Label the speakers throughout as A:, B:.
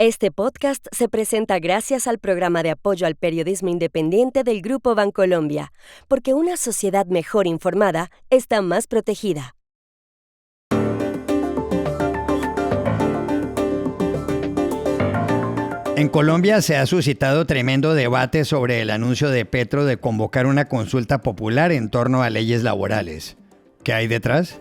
A: Este podcast se presenta gracias al programa de apoyo al periodismo independiente del Grupo Bancolombia, porque una sociedad mejor informada está más protegida.
B: En Colombia se ha suscitado tremendo debate sobre el anuncio de Petro de convocar una consulta popular en torno a leyes laborales. ¿Qué hay detrás?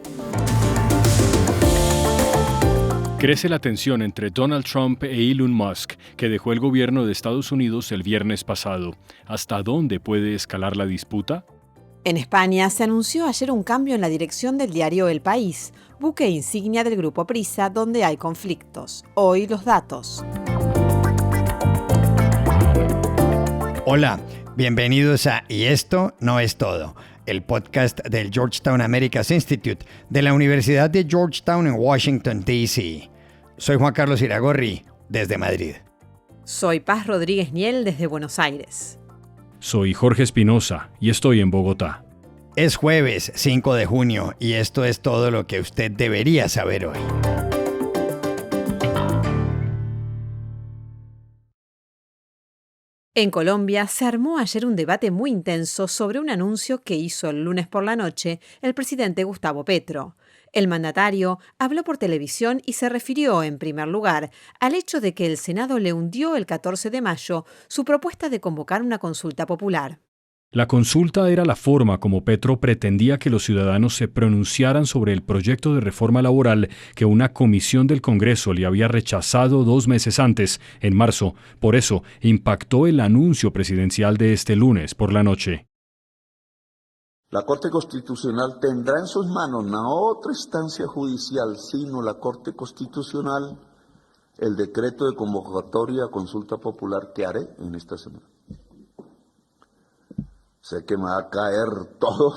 C: Crece la tensión entre Donald Trump e Elon Musk, que dejó el gobierno de Estados Unidos el viernes pasado. ¿Hasta dónde puede escalar la disputa?
D: En España se anunció ayer un cambio en la dirección del diario El País, buque insignia del Grupo Prisa, donde hay conflictos. Hoy los datos.
B: Hola, bienvenidos a Y esto no es todo, el podcast del Georgetown Americas Institute de la Universidad de Georgetown en Washington, D.C. Soy Juan Carlos Iragorri, desde Madrid.
D: Soy Paz Rodríguez Niel, desde Buenos Aires.
C: Soy Jorge Espinosa y estoy en Bogotá.
B: Es jueves 5 de junio y esto es todo lo que usted debería saber hoy.
D: En Colombia se armó ayer un debate muy intenso sobre un anuncio que hizo el lunes por la noche el presidente Gustavo Petro. El mandatario habló por televisión y se refirió, en primer lugar, al hecho de que el Senado le hundió el 14 de mayo su propuesta de convocar una consulta popular.
C: La consulta era la forma como Petro pretendía que los ciudadanos se pronunciaran sobre el proyecto de reforma laboral que una comisión del Congreso le había rechazado 2 meses antes, en marzo. Por eso, impactó el anuncio presidencial de este lunes por la noche.
E: La Corte Constitucional tendrá en sus manos no otra instancia judicial, sino la Corte Constitucional, el decreto de convocatoria a consulta popular que haré en esta semana. Sé que me va a caer todo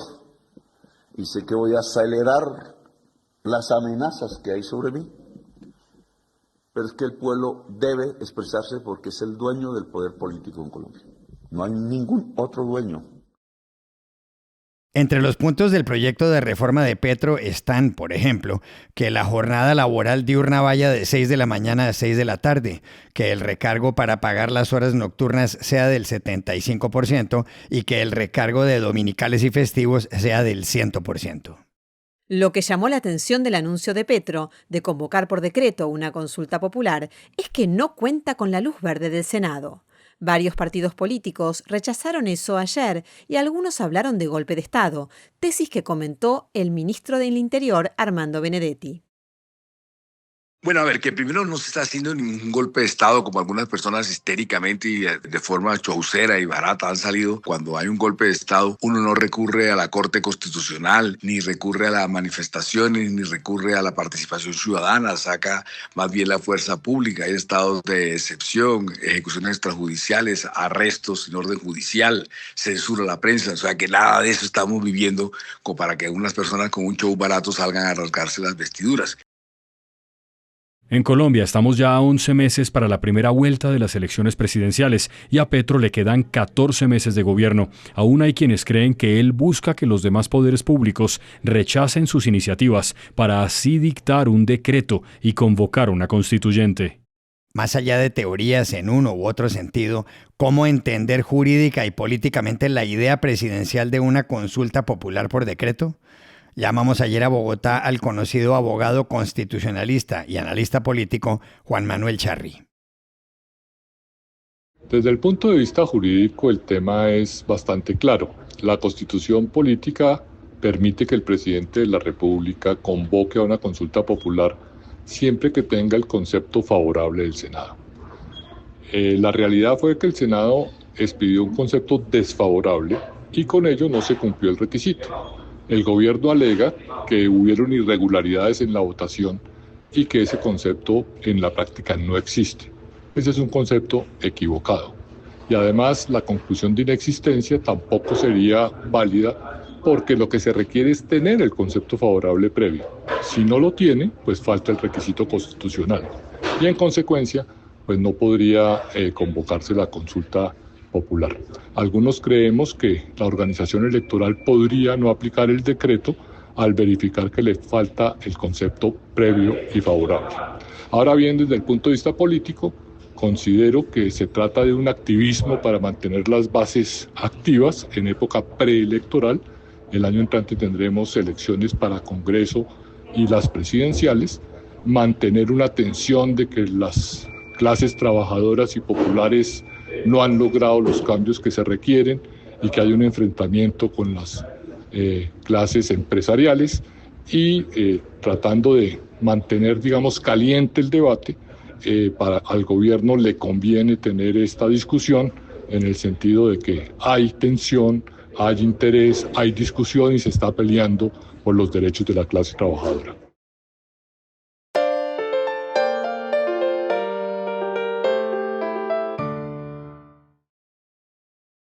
E: y sé que voy a acelerar las amenazas que hay sobre mí, pero es que el pueblo debe expresarse porque es el dueño del poder político en Colombia. No hay ningún otro dueño.
B: Entre los puntos del proyecto de reforma de Petro están, por ejemplo, que la jornada laboral diurna vaya de 6 de la mañana a 6 de la tarde, que el recargo para pagar las horas nocturnas sea del 75% y que el recargo de dominicales y festivos sea del 100%.
D: Lo que llamó la atención del anuncio de Petro de convocar por decreto una consulta popular es que no cuenta con la luz verde del Senado. Varios partidos políticos rechazaron eso ayer y algunos hablaron de golpe de Estado, tesis que comentó el ministro del Interior, Armando Benedetti.
F: Bueno, a ver, que primero no se está haciendo ningún golpe de Estado como algunas personas histéricamente y de forma chaucera y barata han salido. Cuando hay un golpe de Estado, uno no recurre a la Corte Constitucional, ni recurre a las manifestaciones, ni recurre a la participación ciudadana, saca más bien la fuerza pública. Hay estados de excepción, ejecuciones extrajudiciales, arrestos sin orden judicial, censura a la prensa. O sea que nada de eso estamos viviendo como para que unas personas con un show barato salgan a rasgarse las vestiduras.
C: En Colombia estamos ya a 11 meses para la primera vuelta de las elecciones presidenciales y a Petro le quedan 14 meses de gobierno. Aún hay quienes creen que él busca que los demás poderes públicos rechacen sus iniciativas para así dictar un decreto y convocar una constituyente.
B: Más allá de teorías en uno u otro sentido, ¿cómo entender jurídica y políticamente la idea presidencial de una consulta popular por decreto? Llamamos ayer a Bogotá al conocido abogado constitucionalista y analista político Juan Manuel Charri.
G: Desde el punto de vista jurídico, el tema es bastante claro. La Constitución política permite que el presidente de la República convoque a una consulta popular siempre que tenga el concepto favorable del Senado. La realidad fue que el Senado expidió un concepto desfavorable y con ello no se cumplió el requisito. El gobierno alega que hubieron irregularidades en la votación y que ese concepto en la práctica no existe. Ese es un concepto equivocado. Y además la conclusión de inexistencia tampoco sería válida porque lo que se requiere es tener el concepto favorable previo. Si no lo tiene, pues falta el requisito constitucional. Y en consecuencia, pues no podría convocarse la consulta popular. Algunos creemos que la organización electoral podría no aplicar el decreto al verificar que le falta el concepto previo y favorable. Ahora bien, desde el punto de vista político, Considero que se trata de un activismo para mantener las bases activas en época preelectoral. El año entrante tendremos elecciones para Congreso y las presidenciales. Mantener una tensión de que las clases trabajadoras y populares no han logrado los cambios que se requieren y que hay un enfrentamiento con las clases empresariales y tratando de mantener, digamos, caliente el debate. Al gobierno le conviene tener esta discusión en el sentido de que hay tensión, hay interés, hay discusión y se está peleando por los derechos de la clase trabajadora.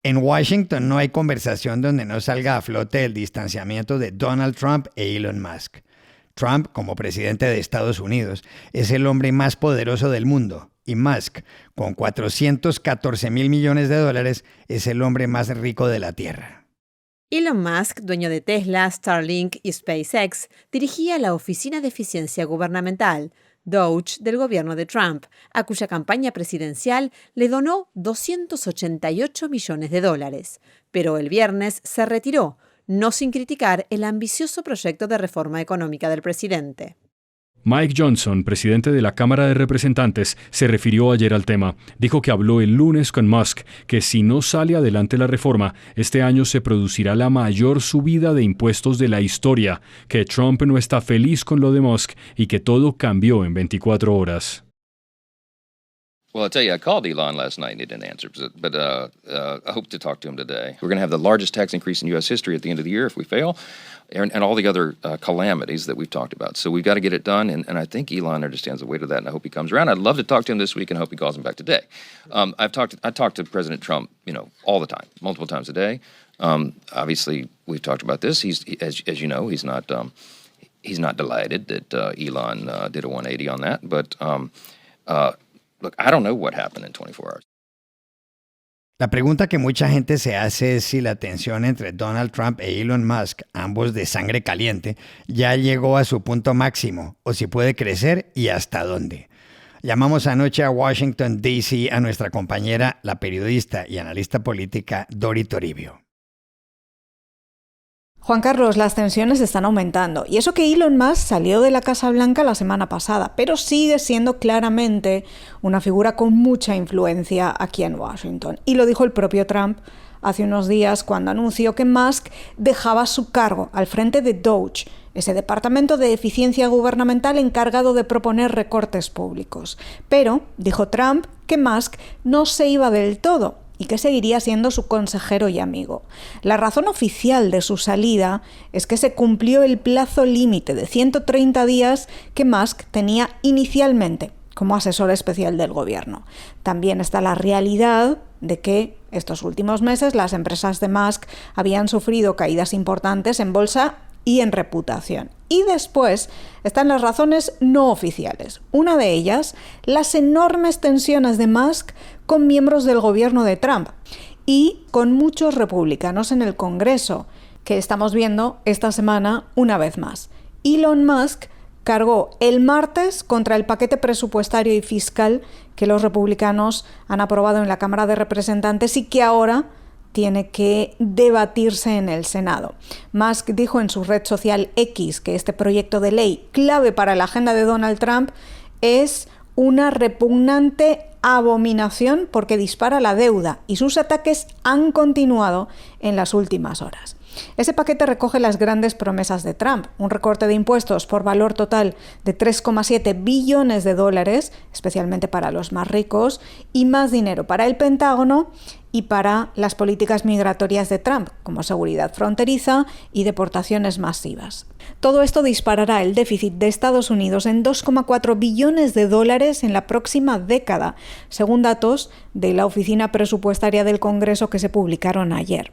B: En Washington no hay conversación donde no salga a flote el distanciamiento de Donald Trump e Elon Musk. Trump, como presidente de Estados Unidos, es el hombre más poderoso del mundo y Musk, con 414.000 millones de dólares, es el hombre más rico de la Tierra.
D: Elon Musk, dueño de Tesla, Starlink y SpaceX, dirigía la Oficina de Eficiencia Gubernamental, DOGE, del gobierno de Trump, a cuya campaña presidencial le donó 288 millones de dólares. Pero el viernes se retiró, no sin criticar el ambicioso proyecto de reforma económica del presidente.
C: Mike Johnson, presidente de la Cámara de Representantes, se refirió ayer al tema. Dijo que habló el lunes con Musk, que si no sale adelante la reforma, este año se producirá la mayor subida de impuestos de la historia, que Trump no está feliz con lo de Musk y que todo cambió en 24 horas.
H: Well, I'll tell you, I called Elon last night and he didn't answer, but I hope to talk to him today. We're going to have the largest tax increase in U.S. history at the end of the year if we fail, and all the other calamities that we've talked about. So we've got to get it done, and I think Elon understands the weight of that, and I hope he comes around. I'd love to talk to him this week, and I hope he calls him back today. I talk to President Trump, all the time, multiple times a day. Obviously, we've talked about this. As you know, he's not delighted that Elon did a 180 on that, but look, I don't know what happened in 24 hours.
B: La pregunta que mucha gente se hace es si la tensión entre Donald Trump e Elon Musk, ambos de sangre caliente, ya llegó a su punto máximo o si puede crecer y hasta dónde. Llamamos anoche a Washington, D.C. a nuestra compañera, la periodista y analista política Dori Toribio.
I: Juan Carlos, las tensiones están aumentando. Y eso que Elon Musk salió de la Casa Blanca la semana pasada, pero sigue siendo claramente una figura con mucha influencia aquí en Washington. Y lo dijo el propio Trump hace unos días cuando anunció que Musk dejaba su cargo al frente de DOGE, ese departamento de eficiencia gubernamental encargado de proponer recortes públicos. Pero, dijo Trump, que Musk no se iba del todo y que seguiría siendo su consejero y amigo. La razón oficial de su salida es que se cumplió el plazo límite de 130 días que Musk tenía inicialmente como asesor especial del gobierno. También está la realidad de que estos últimos meses las empresas de Musk habían sufrido caídas importantes en bolsa y en reputación. Y después están las razones no oficiales. Una de ellas, las enormes tensiones de Musk con miembros del gobierno de Trump y con muchos republicanos en el Congreso, que estamos viendo esta semana una vez más. Elon Musk cargó el martes contra el paquete presupuestario y fiscal que los republicanos han aprobado en la Cámara de Representantes y que ahora tiene que debatirse en el Senado. Musk dijo en su red social X que este proyecto de ley, clave para la agenda de Donald Trump, es una repugnante abominación porque dispara la deuda y sus ataques han continuado en las últimas horas. Ese paquete recoge las grandes promesas de Trump, un recorte de impuestos por valor total de 3,7 billones de dólares, especialmente para los más ricos, y más dinero para el Pentágono y para las políticas migratorias de Trump, como seguridad fronteriza y deportaciones masivas. Todo esto disparará el déficit de Estados Unidos en 2,4 billones de dólares en la próxima década, según datos de la Oficina Presupuestaria del Congreso que se publicaron ayer.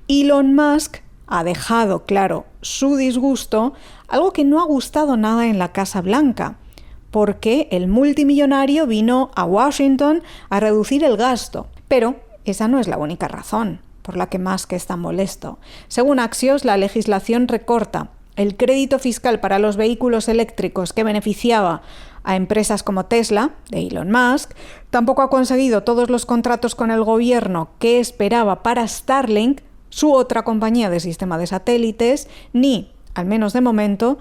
I: Elon Musk ha dejado claro su disgusto, algo que no ha gustado nada en la Casa Blanca, porque el multimillonario vino a Washington a reducir el gasto. Pero esa no es la única razón por la que Musk está molesto. Según Axios, la legislación recorta el crédito fiscal para los vehículos eléctricos que beneficiaba a empresas como Tesla, de Elon Musk, tampoco ha conseguido todos los contratos con el gobierno que esperaba para Starlink, su otra compañía de sistema de satélites, ni, al menos de momento,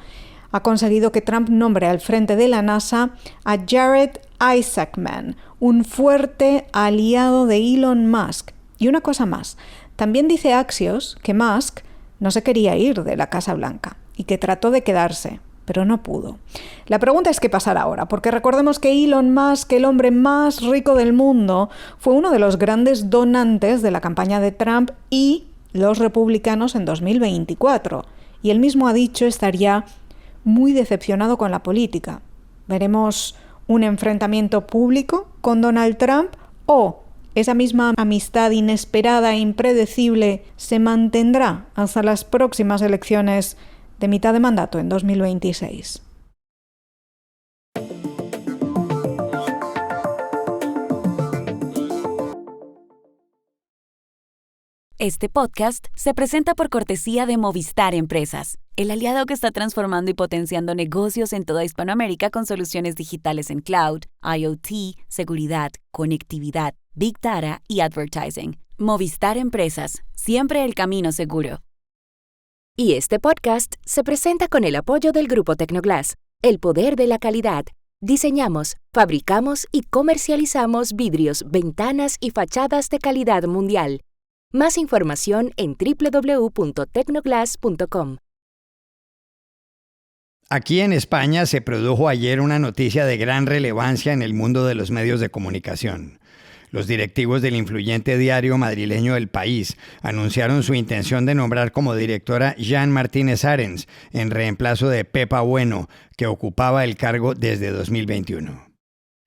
I: ha conseguido que Trump nombre al frente de la NASA a Jared Isaacman, un fuerte aliado de Elon Musk. Y una cosa más, también dice Axios que Musk no se quería ir de la Casa Blanca y que trató de quedarse, pero no pudo. La pregunta es qué pasará ahora, porque recordemos que Elon Musk, el hombre más rico del mundo, fue uno de los grandes donantes de la campaña de Trump y los republicanos en 2024. Y él mismo ha dicho estar ya muy decepcionado con la política. ¿Veremos un enfrentamiento público con Donald Trump o esa misma amistad inesperada e impredecible se mantendrá hasta las próximas elecciones de mitad de mandato en 2026?
J: Este podcast se presenta por cortesía de Movistar Empresas, el aliado que está transformando y potenciando negocios en toda Hispanoamérica con soluciones digitales en cloud, IoT, seguridad, conectividad, Big Data y advertising. Movistar Empresas, siempre el camino seguro.
A: Y este podcast se presenta con el apoyo del Grupo Tecnoglass, el poder de la calidad. Diseñamos, fabricamos y comercializamos vidrios, ventanas y fachadas de calidad mundial. Más información en www.tecnoglass.com.
B: Aquí en España se produjo ayer una noticia de gran relevancia en el mundo de los medios de comunicación. Los directivos del influyente diario madrileño El País anunciaron su intención de nombrar como directora Jan Martínez Arens, en reemplazo de Pepa Bueno, que ocupaba el cargo desde 2021.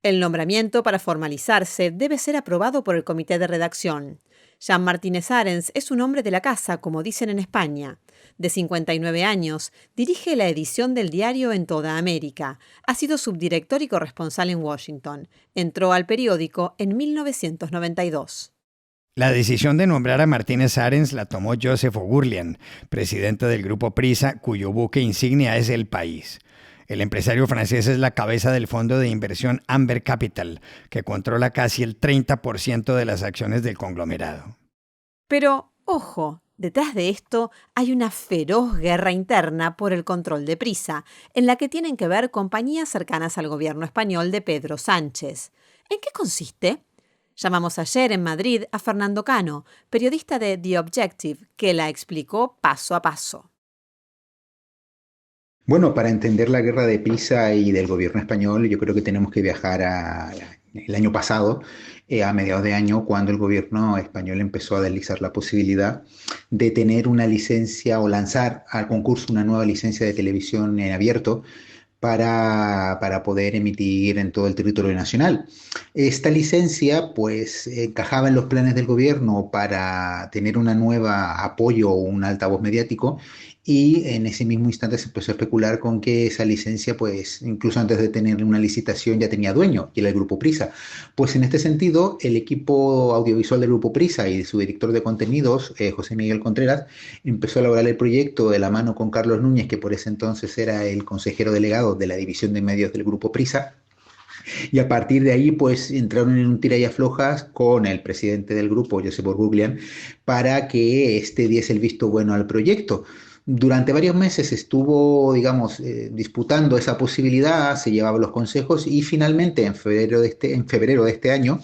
D: El nombramiento, para formalizarse, debe ser aprobado por el comité de redacción. Jan Martínez Arens es un hombre de la casa, como dicen en España. De 59 años, dirige la edición del diario en toda América. Ha sido subdirector y corresponsal en Washington. Entró al periódico en 1992.
B: La decisión de nombrar a Martínez Arens la tomó Joseph Oghurlian, presidente del grupo Prisa, cuyo buque insignia es El País. El empresario francés es la cabeza del fondo de inversión Amber Capital, que controla casi el 30% de las acciones del conglomerado.
D: Pero, ojo, detrás de esto hay una feroz guerra interna por el control de Prisa, en la que tienen que ver compañías cercanas al gobierno español de Pedro Sánchez. ¿En qué consiste? Llamamos ayer en Madrid a Fernando Cano, periodista de The Objective, que la explicó paso a paso.
K: Bueno, para entender la guerra de Prisa y del gobierno español, yo creo que tenemos que viajar el año pasado, a mediados de año, cuando el gobierno español empezó a deslizar la posibilidad de tener una licencia o lanzar al concurso una nueva licencia de televisión en abierto para poder emitir en todo el territorio nacional. Esta licencia pues encajaba en los planes del gobierno para tener una nueva apoyo o un altavoz mediático, y en ese mismo instante se empezó a especular con que esa licencia, pues incluso antes de tener una licitación, ya tenía dueño, y era el Grupo Prisa. Pues en este sentido, el equipo audiovisual del Grupo Prisa y su director de contenidos, José Miguel Contreras, empezó a elaborar el proyecto de la mano con Carlos Núñez, que por ese entonces era el consejero delegado de la división de medios del Grupo Prisa. Y a partir de ahí, pues entraron en un tira y aflojas con el presidente del grupo, Josep Oghurlian, para que este diese el visto bueno al proyecto. Durante varios meses estuvo, disputando esa posibilidad, se llevaba los consejos y finalmente en febrero de este año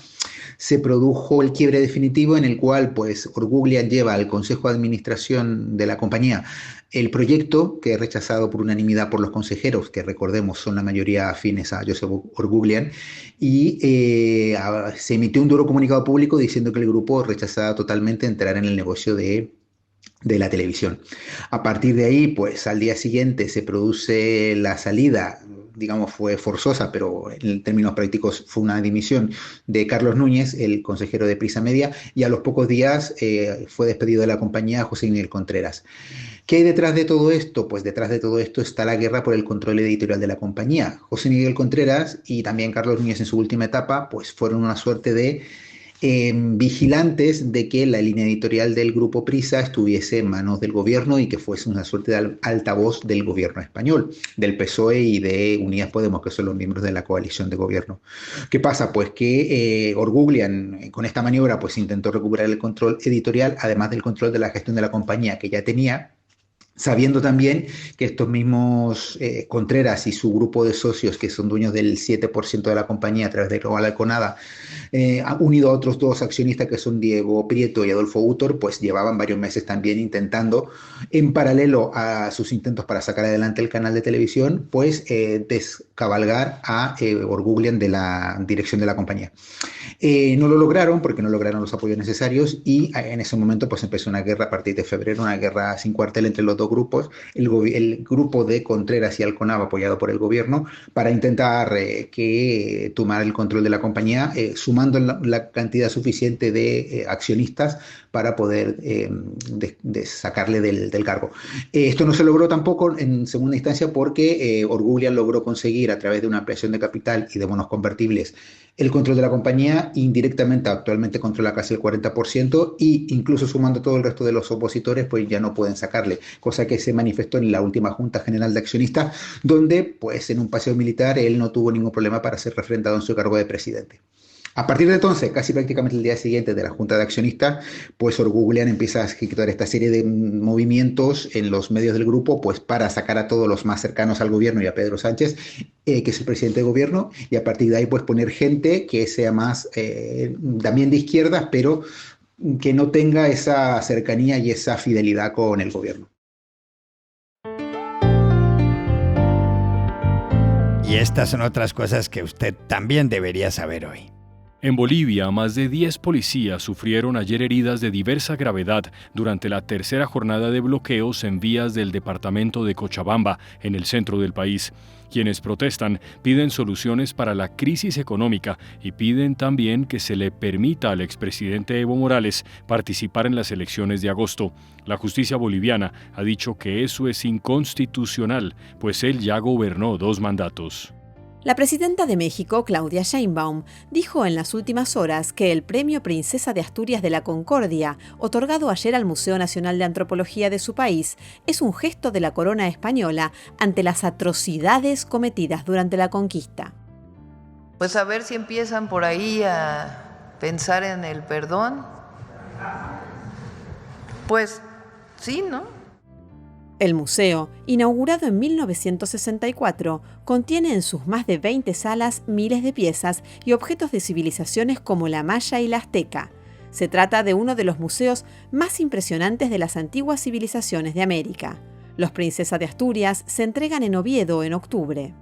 K: se produjo el quiebre definitivo, en el cual pues Oghurlian lleva al Consejo de Administración de la compañía el proyecto, que es rechazado por unanimidad por los consejeros, que recordemos son la mayoría afines a Josep Oghurlian, y se emitió un duro comunicado público diciendo que el grupo rechazaba totalmente entrar en el negocio de la televisión. A partir de ahí, pues al día siguiente se produce la salida, fue forzosa, pero en términos prácticos fue una dimisión de Carlos Núñez, el consejero de Prisa Media, y a los pocos días fue despedido de la compañía José Miguel Contreras. ¿Qué hay detrás de todo esto? Pues detrás de todo esto está la guerra por el control editorial de la compañía. José Miguel Contreras y también Carlos Núñez en su última etapa, pues fueron una suerte de vigilantes de que la línea editorial del Grupo Prisa estuviese en manos del gobierno y que fuese una suerte de altavoz del gobierno español, del PSOE y de Unidas Podemos, que son los miembros de la coalición de gobierno. ¿Qué pasa? Pues que Orguglian, con esta maniobra, pues intentó recuperar el control editorial, además del control de la gestión de la compañía que ya tenía, sabiendo también que estos mismos Contreras y su grupo de socios, que son dueños del 7% de la compañía a través de Global Alconada, unido a otros dos accionistas que son Diego Prieto y Adolfo Utor, pues llevaban varios meses también intentando, en paralelo a sus intentos para sacar adelante el canal de televisión, pues descabalgar a Orguglian de la dirección de la compañía. No lo lograron porque no lograron los apoyos necesarios y en ese momento pues empezó una guerra a partir de febrero, una guerra sin cuartel entre los dos grupos, el grupo de Contreras y Alconada apoyado por el gobierno para intentar que tomara el control de la compañía, sumando la cantidad suficiente de accionistas para poder sacarle del cargo. Esto no se logró tampoco en segunda instancia porque Orguglian logró conseguir a través de una ampliación de capital y de bonos convertibles el control de la compañía, indirectamente actualmente controla casi el 40% e incluso sumando todo el resto de los opositores pues ya no pueden sacarle, cosa que se manifestó en la última Junta General de Accionistas, donde pues en un paseo militar él no tuvo ningún problema para ser refrendado en su cargo de presidente. A partir de entonces, casi prácticamente el día siguiente de la Junta de Accionistas, pues Orguglian empieza a ejecutar esta serie de movimientos en los medios del grupo pues para sacar a todos los más cercanos al gobierno y a Pedro Sánchez, que es el presidente de gobierno, y a partir de ahí pues poner gente que sea más también de izquierdas, pero que no tenga esa cercanía y esa fidelidad con el gobierno.
B: Y estas son otras cosas que usted también debería saber hoy.
C: En Bolivia, más de 10 policías sufrieron ayer heridas de diversa gravedad durante la tercera jornada de bloqueos en vías del departamento de Cochabamba, en el centro del país. Quienes protestan piden soluciones para la crisis económica y piden también que se le permita al expresidente Evo Morales participar en las elecciones de agosto. La justicia boliviana ha dicho que eso es inconstitucional, pues él ya gobernó 2 mandatos.
D: La presidenta de México, Claudia Sheinbaum, dijo en las últimas horas que el Premio Princesa de Asturias de la Concordia, otorgado ayer al Museo Nacional de Antropología de su país, es un gesto de la corona española ante las atrocidades cometidas durante la conquista.
L: Pues a ver si empiezan por ahí a pensar en el perdón. Pues sí, ¿no?
D: El museo, inaugurado en 1964, contiene en sus más de 20 salas miles de piezas y objetos de civilizaciones como la maya y la azteca. Se trata de uno de los museos más impresionantes de las antiguas civilizaciones de América. Los Princesa de Asturias se entregan en Oviedo en octubre.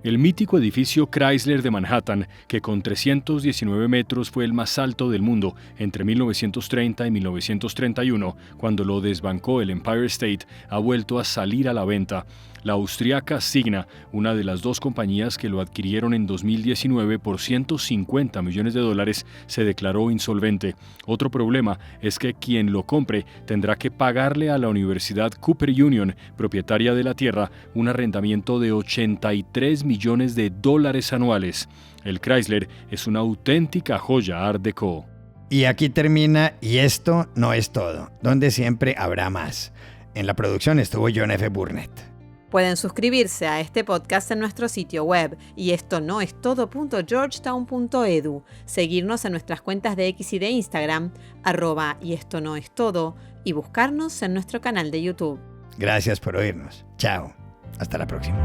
C: El mítico edificio Chrysler de Manhattan, que con 319 metros fue el más alto del mundo entre 1930 y 1931, cuando lo desbancó el Empire State, ha vuelto a salir a la venta. La austriaca Signa, una de las 2 compañías que lo adquirieron en 2019 por $150 millones, se declaró insolvente. Otro problema es que quien lo compre tendrá que pagarle a la Universidad Cooper Union, propietaria de la tierra, un arrendamiento de $83 millones anuales. El Chrysler es una auténtica joya Art Deco.
B: Y aquí termina Y esto no es todo, donde siempre habrá más. En la producción estuvo John F. Burnett.
D: Pueden suscribirse a este podcast en nuestro sitio web y esto no es todo.georgetown.edu, seguirnos en nuestras cuentas de X y de Instagram, @y esto no es todo, y buscarnos en nuestro canal de YouTube.
B: Gracias por oírnos. Chao. Hasta la próxima.